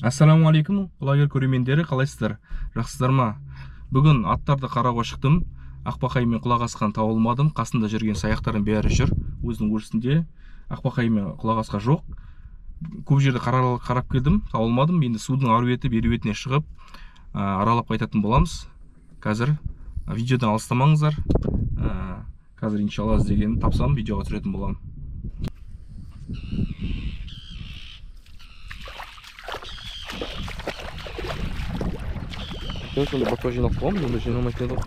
Ассаламу алейкум, құлагер көрермендері, қалайсыздар? Жақсыздар ма? Бүгін аттарды қарауға шықтым. Ақбақаймен құлақ асқан табылмадым. Қасында жүрген саяқтардың бәрі жүр. Өзінің өрісінде. Ақбақаймен құлақ асқан жоқ. Көп жерде қарап келдім, табылмадым. Енді судың ары беті бері бетіне шығып, аралап қайтатын боламыз. Қазір видеодан алыстамаңыздар. Қазір иншалла іздегенін тапсам, видеоға түсіретін боламын. Мен сонда батпа жинап қоямын, енді жинамайтын еді.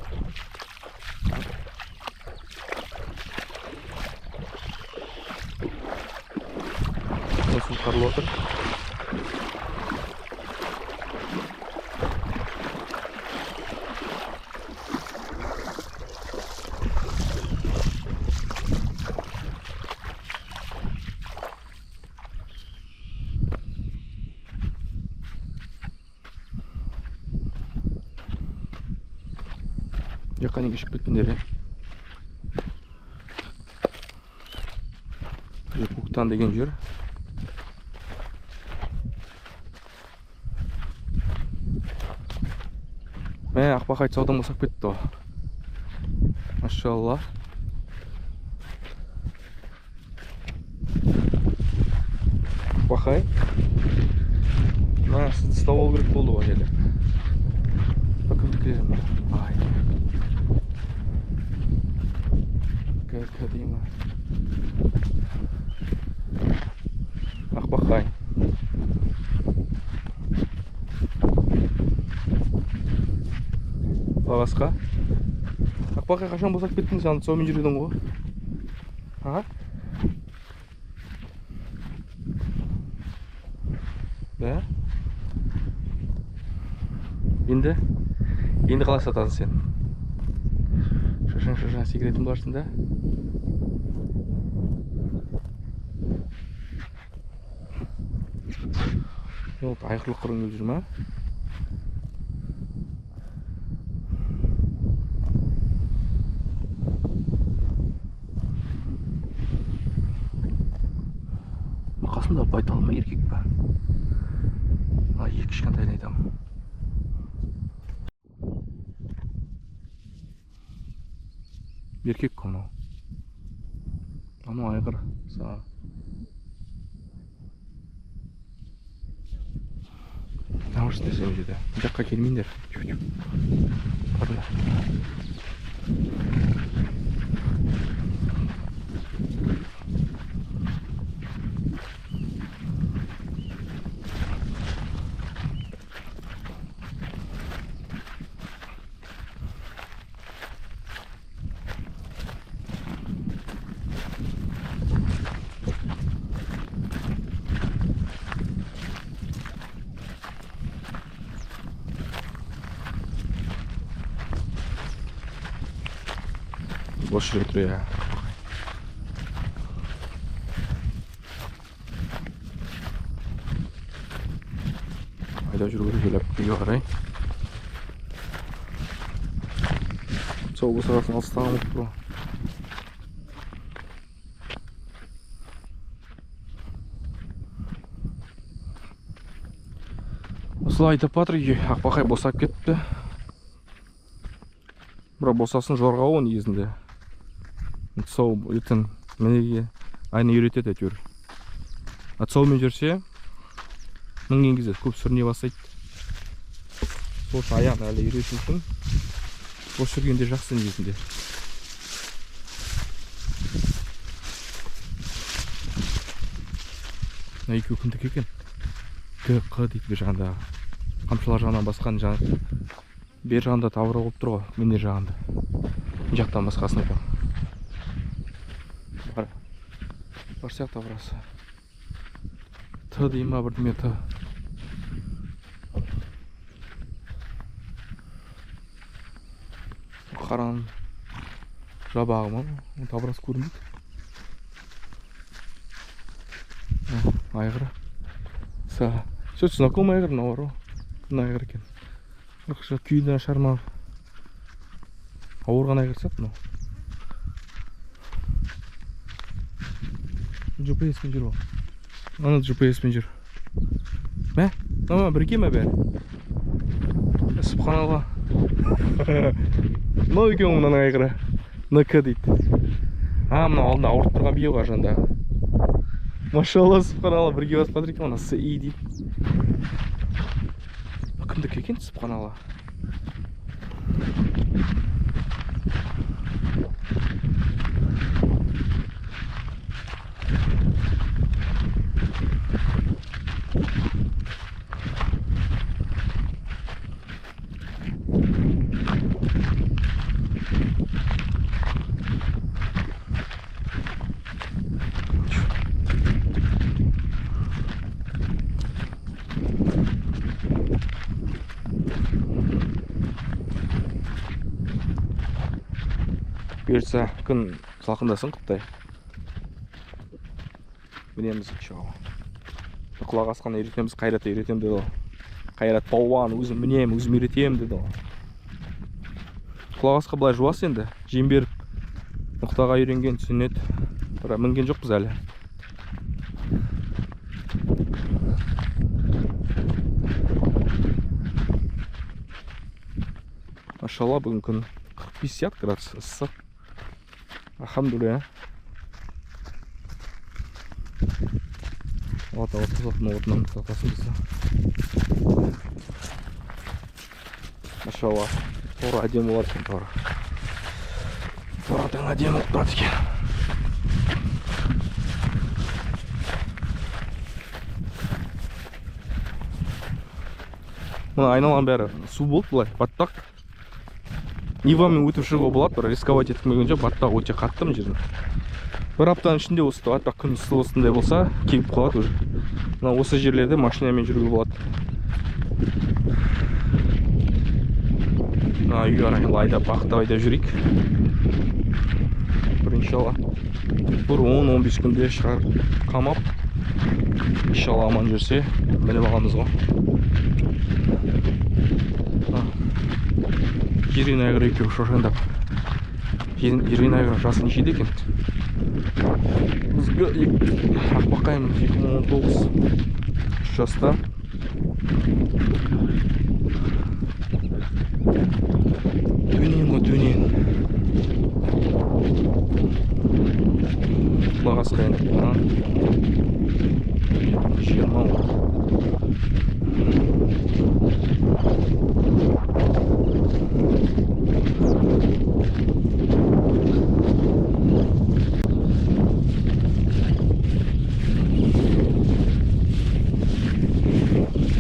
Су қарылып отыр. Жаққа неге шығып кеткендер, Көктан деген жер. Мә, ақбақай саудан босап кетті. Машалла. Ақбақай. Мә, сізді ұстап алу керек болды ғой әлі. Bakın gidelim. Ay. Gel kadıyım. Ақбақай. Лағасқа. Ақбақай қашан босап кеттің, сен сомен жүрдің ғой. Аға? Бә? Енді қалай сатасың сен? Шашан секретім барсың да? Айқырлық құрың өліп жүр ма? Қасымда байтал ма, еркек па? Екі кішкентайын айтамын. Еркек қой анау айғыр саға. Тамыршын десем жеді. Жаққа келмейіндер. Қарда. Boş retro ya. Ayda жүргізіп желеп үйге қарай. Сол бұсырасын алыстаған ұқты. Осылай айтып батыр үйге. Ақбақай босап кетті. Бірақ босасын жорға ол негізінде. Сол ертең мінеге айны үйретеді әйтеуір. Атсаумен жүрсе, мінген кезде көп сүріне бастайды. Сол аяғын әлі үйрету үшін бос жүргенде жақсы негізінде. Екі күндік екен. Q дейді бер жағында. Қамшылар жағынан басқан жағы. Бер жағында тавра болып тұр ғой, менер жағында. Жақтан басқасын айтам. Бар сияқты аврасы. Т дейм ма бірдеме Т. Қаран жабағы ма? Таврасы көрінбейді. Айғыры. Все знакомый айғыр мынау. Мына айғыр екен. Күйді шарма. Ауырған айғыр сияқты мынау. GPS мен жүр ол. Аны GPS мен жүр. Мә? Ама бірге ме бәрі? Субханалла. Мынау екен мынаның айғыры. НК дейді. Мына алдында ауырып тұрған бие бар жандағы. Машалла, субханалла, бірге басып жатыр екен, ана СИ дейді. Кімдікі екен, субханалла? Бұйыртса күн салқындасын Құттай. Мінеміз иншалла. Құлақ асқан үйретеміз, Қайратты үйретем деді ол. Қайрат палуан, өзім мінем, өзім үйретем деді ол. Құлақ асқа былай жуас енді, жем беріп Нұқтаға үйренген түсінеді. Бірақ мінген жоқпыз әлі. Машалла, бүгін күн 40-50 градус ыстық. Алхамдулилля. Вот отынан сатасын бізді. Машалла. Торы әдемі болады екен, торы. Торыдан әдемі тұрады екен. Мына айналған бәрі су болды бұлай, баттақ. Нивамен өтіп шығуға болады, бірақ рисковать етмеген жоқ, баттақ өте қатты мына жерде. Бір аптаның ішінде осы баттақ күн ыстық осындай болса, кебіп қалады уже. Мына осы жерлерде машинамен жүруге болады. Үй арайын айдап, бақтап айдап жүрейік. Бір иншалла. Бір 10-15 күнде шығар қамап. Иншалла аман жүрсе, мініп ағамыз ғой. Жирен айғыр екеу шошаңдап. Жирен айғыр жасы нешеде екен? Бізгі Ақбақайымыз 2019 3 жаста. Төнен ғой, төнен. Құлақ асқайын. Жиырма ғой.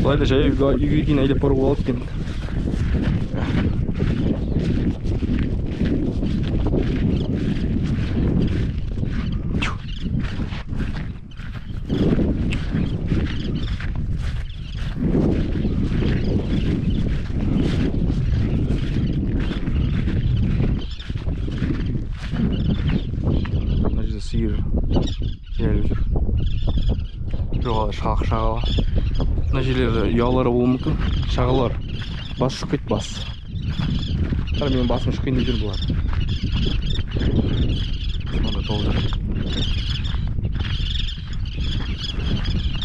Бұлайда жай үйге дейін айдап баруға болады екен. Мына жерде сиыр жайылып жүр. Жоғалды шағала. Мына жерлері ұялары болуы мүмкін. Шағалар бас шықпайды, бас. Менің басым шықпайын деп жүр бұлар. Сонда толып жүр.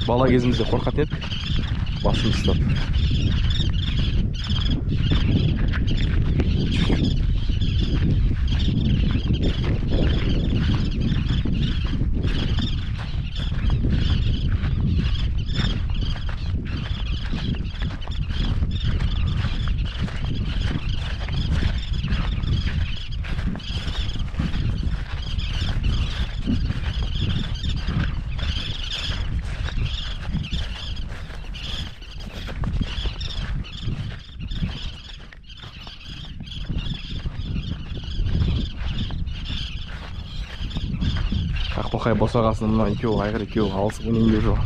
Бала кезімізде қорқатын еді, басын ұстап. Ақбақай босағасының мына екеуі айғыр екеуі алысып ойнайын деп жүр.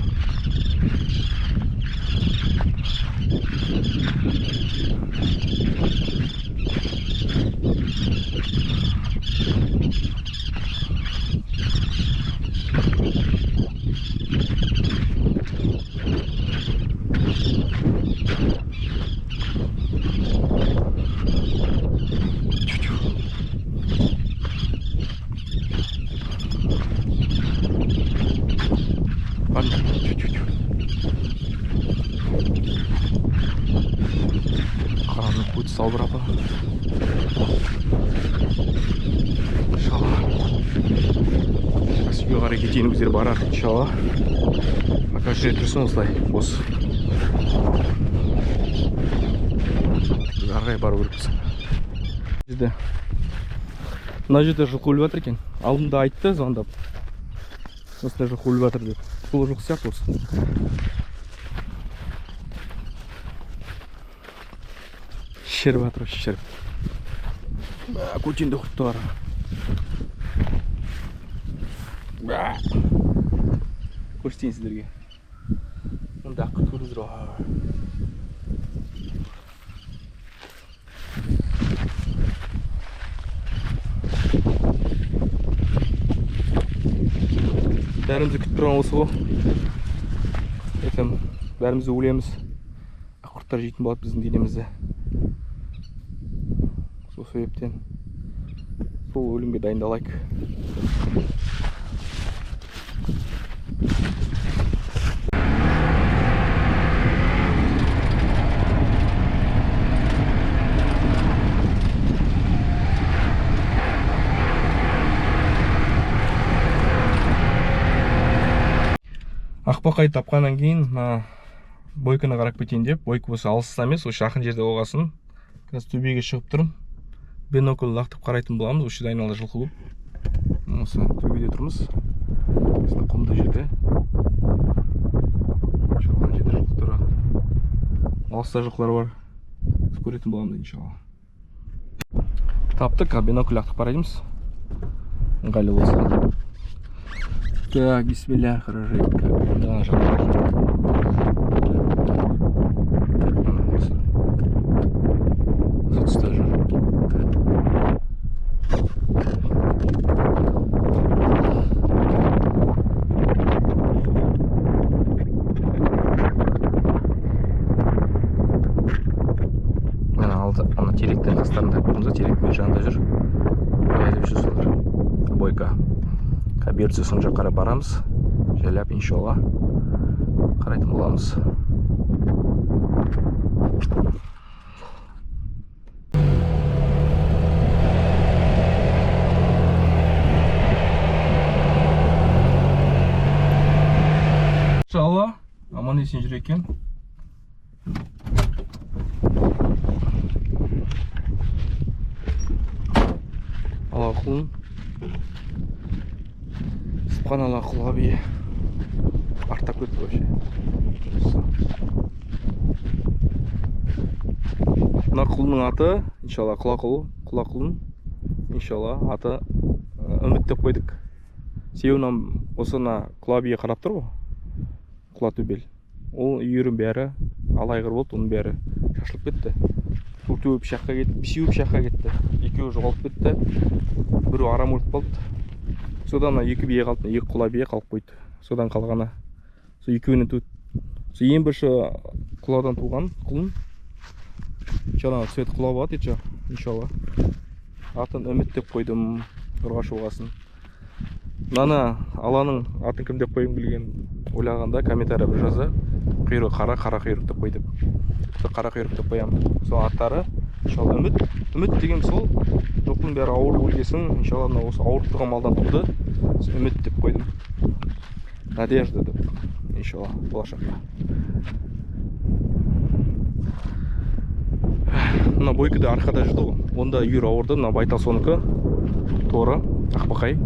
салбырап. Иншалла. Үйге қарай кетейін, біздер барар, иншалла. Пока жүре тұрсын осылай, бос. Арғай бару керекпіз. Мына жерде жылқы өліп жатыр екен. Алдында айтты звондап. Осындай жылқы өліп жатыр деп. Сол жылқы сияқты осы. Шеріп жатыр, шеріп. Көтенде құртты бар. Көрсетейін сіздерге. Мұнда аққы көріп жүр. Бәрімізді күтіп тұрған осы ғой. Ертең бәрімізді өлеміз. Аққұрттар жейтін болады біздің денемізді. Сол себептен сол өлімге дайындалайық. Ақбақай тапқаннан кейін бойканы қарап кетейін деп, бойка болса алыста емес, осы жақын жерде болғасын. Қазір төбеге шығып тұрмын. Бинокль лақтып қарайтын боламыз, осы жерде айналада жылқы көп. Осы төбеде тұрмыз. Осында құмды жерде. Иншалла жерде жылқы тұрады. Алыста жылқылар бар. Көретін боламыз иншалла. Таптық, бинокль лақтып қараймыз. Ыңғайлы болсын. Так, бисмилля, хорошенько. Да, жалко. Тұста жүр. Ана теректің қастарында көрдіңіз, теректің жанында жүр. Жайлап жүр солар. Бойка. Берді соң жаққа қарай барамыз. Жайлап иншалла қарайтын боламыз. Иншалла аман есен жүр екен. Алла құлын. Субханалла, құлғаби артап кетті вообще. Мына құлының аты, иншалла, құлақұлын, иншалла, аты үміт деп қойдық. Себебінен осына құлғабиге қарап тұр ғой, құла төбел. Ол үйірін бәрі алайғыр болды, оның бәрі шашылып кетті. Төртеуі пішаққа кетті, бесеуі пішаққа кетті. Екеуі жоғалып кетті, бірі арам өліп қалды. Содан екі бие қалды, екі құла бие қалып қойды. Содан қалғаны. Сол екеуінен туды. Сол ең бірші құладан туған құлын. Жаңа цвет құла болады еді, иншалла. Атын үміт деп қойдым, ұрғаш болғасын. Мына аланың атын кім деп қойым білген ойлағанда комментария бір жазды. Құйрығы қара құйрық деп қойдым. Қара құйрық деп қоямын. Сол аттары, иншалла, үміт. Үміт деген сол жылқының бәрі ауыр өлгесін, иншалла, осы ауырып тұрған малдан туды. Үміт деп қойдым. Надежда деп, иншалла, болашақта. Мына бойкада арқада жүрді ғой. Онда үйір ауырды, мына байтал соныкі торы, Ақбақай.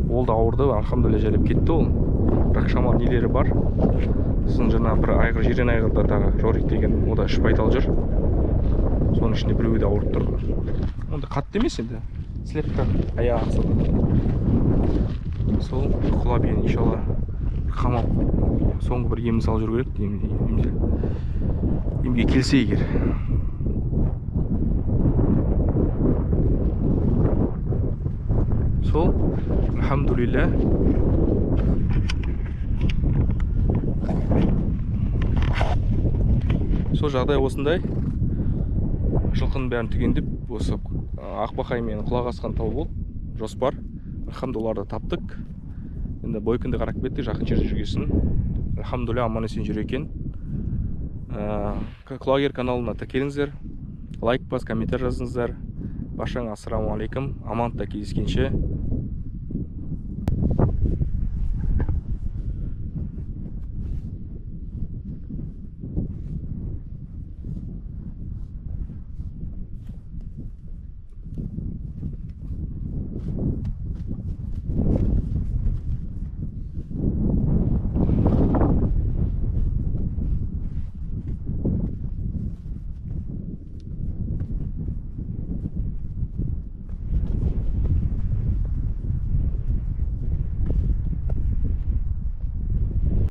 Ол да ауырды, алхамдулилля жайлап кетті ол. Бірақ шамал нелері бар. Сосын жаңа бір айғыр, жирен айғырда тағы Жорик деген, о да үш байтал жүр. Соның ішінде біреуі де ауырып тұр. Онда қатты емес енді. Слепка аяғы ақсады. Сол құла биен иншалла қамап соңғы бір ем салып жүру керек. Емге келсе егер. Сол, алхамдулилля. Сол жағдай осындай. Жылқының бәрін түгендеп, осы Ақбақай мен құлақ асқан тау болды. Жоспар. Алхамдулилларды таптық. Енді бойкынды қарап кеттік, жақын жерде жүргесін. Алхамдулилля аман есен жүр екен. Құлагер каналына тіркеліңіздер. лайк бас комментарий жазыңыздар. Баршаңа ассаламу алейкум, амандықта кездескенше.